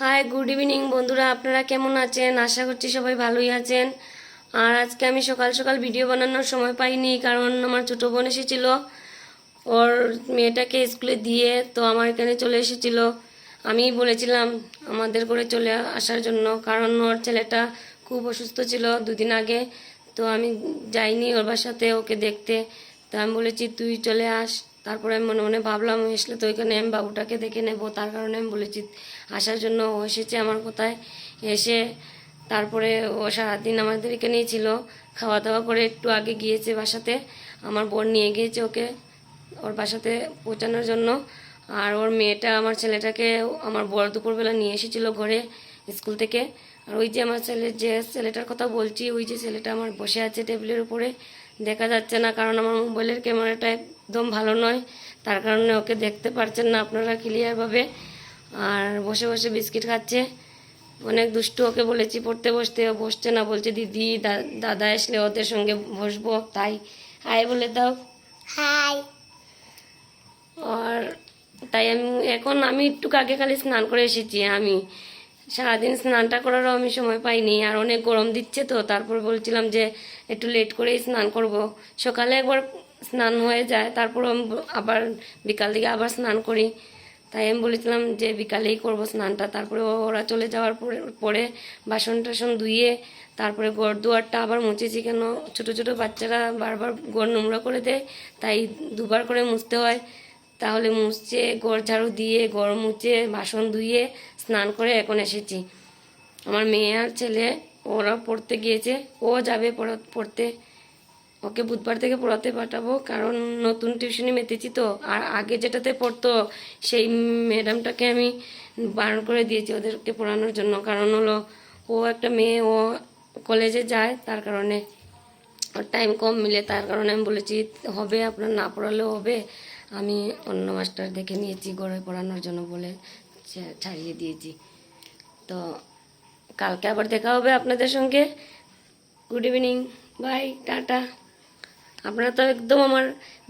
Hi good evening বন্ধুরা, আপনারা কেমন আছেন? আশা করছি সবাই ভালোই আছেন। আর আজকে আমি সকাল সকাল ভিডিও বানানোর সময় পাইনি, কারণ আমার ছোটো বোন এসেছিল ওর মেয়েটাকে স্কুলে দিয়ে, তো আমার এখানে চলে এসেছিল। আমি বলেছিলাম আমাদের করে চলে আসার জন্য, কারণ ওর ছেলেটা খুব অসুস্থ ছিল দুদিন আগে। তো আমি যাইনি ওর বাসাতে ওকে দেখতে। তো আমি বলেছি তুই চলে আস। তারপরে আমি মনে মনে ভাবলাম আসলে তো ওইখানে আমি বাবুটাকে দেখে নেব, তার কারণে আমি বলেছি আসার জন্য। ও এসেছে আমার কোথায় এসে, তারপরে ও সারাদিন আমাদের এখানেই ছিল। খাওয়া দাওয়া করে একটু আগে গিয়েছে বাসাতে, আমার বোন নিয়ে গিয়েছে ওকে ওর বাসাতে পৌঁছানোর জন্য। আর ওর মেয়েটা আমার ছেলেটাকে আমার বড় দুপুরবেলা নিয়ে এসেছিলো ঘরে স্কুল থেকে। আর ওই যে আমার ছেলেটার কথা বলছি, ওই যে ছেলেটা আমার বসে আছে টেবিলের উপরে, দেখা যাচ্ছে না কারণ আমার মোবাইলের ক্যামেরাটা একদম ভালো নয়, তার কারণে ওকে দেখতে পারছেন না আপনারা ক্লিয়ারভাবে। আর বসে বসে বিস্কিট খাচ্ছে, অনেক দুষ্টু। ওকে বলেছি পড়তে বসতে, ও বসছে না, বলছে দিদি দাদা আসলে ওদের সঙ্গে বসবো, তাই হাই বলে দাও। হাই। আর তাই আমি একটু আগে খালি স্নান করে এসেছি। আমি সারাদিন স্নানটা করারও আমি সময় পাইনি, আর অনেক গরম দিচ্ছে, তো তারপর বলছিলাম যে একটু লেট করেই স্নান করব। সকালে একবার স্নান হয়ে যায়, তারপর আবার বিকাল দিকে আবার স্নান করি। তাই আমি বলেছিলাম যে বিকালেই করব স্নানটা। তারপরে ওরা চলে যাওয়ার পরে বাসন টাসন ধুয়ে তারপরে ঘর দুয়ারটা আবার মুছেছি, কেন ছোটো ছোটো বাচ্চারা বারবার ঘর নোংরা করে দেয়, তাই দুবার করে মুছতে হয়। তাহলে মুছছে, ঘর ঝাড়ু দিয়ে ঘর মুছে বাসন ধুয়ে স্নান করে এখন এসেছি। আমার মেয়ে আর ছেলে ওরা পড়তে গিয়েছে, ও যাবে পড়তে। ওকে বুধবার থেকে পড়াতে পাঠাবো, কারণ নতুন টিউশনি মেতেছি তো। আর আগে যেটাতে পড়তো সেই ম্যাডামটাকে আমি বারণ করে দিয়েছি ওদেরকে পড়ানোর জন্য, কারণ হলো ও একটা মেয়ে, ও কলেজে যায়, তার কারণে ওর টাইম কম মিলে। তার কারণে আমি বলেছি হবে, আপনার না পড়ালেও হবে, আমি অন্য মাস্টার দেখে নিয়েছি ঘরে পড়ানোর জন্য বলে ছাড়িয়ে দিয়েছি। তো কালকে আবার দেখা হবে আপনাদের সঙ্গে। Good evening, bye, tata. আপনারা তো একদম আমার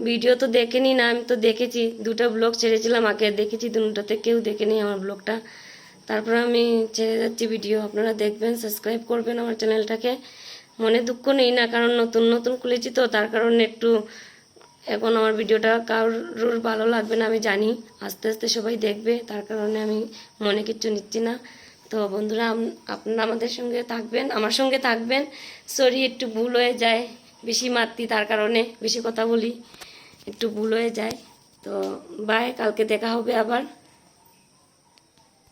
ভিডিও তো দেখেনি না, আমি তো দেখেছি, দুটো ব্লগ ছেড়েছিলাম আগে, দেখেছি দুটোতে কেউ দেখেনি আমার ব্লগটা। তারপর আমি ছেড়ে যাচ্ছি ভিডিও, আপনারা দেখবেন, সাবস্ক্রাইব করবেন আমার চ্যানেলটাকে। মনে দুঃখ নেই না, কারণ নতুন নতুন খুলেছি তো, তার কারণে একটু এখন আমার ভিডিওটা কারোর ভালো লাগবে না আমি জানি, আস্তে আস্তে সবাই দেখবে, তার কারণে আমি মনে কিচ্ছু নিচ্ছি না। তো বন্ধুরা আপনারা আমাদের সঙ্গে থাকবেন, আমার সঙ্গে থাকবেন। সরি একটু ভুল হয়ে যায়, বেশি মারতি, তার কারণে বেশি কথা বলি, একটু ভুল হয়ে যায়। তো বাই, কালকে দেখা হবে আবার।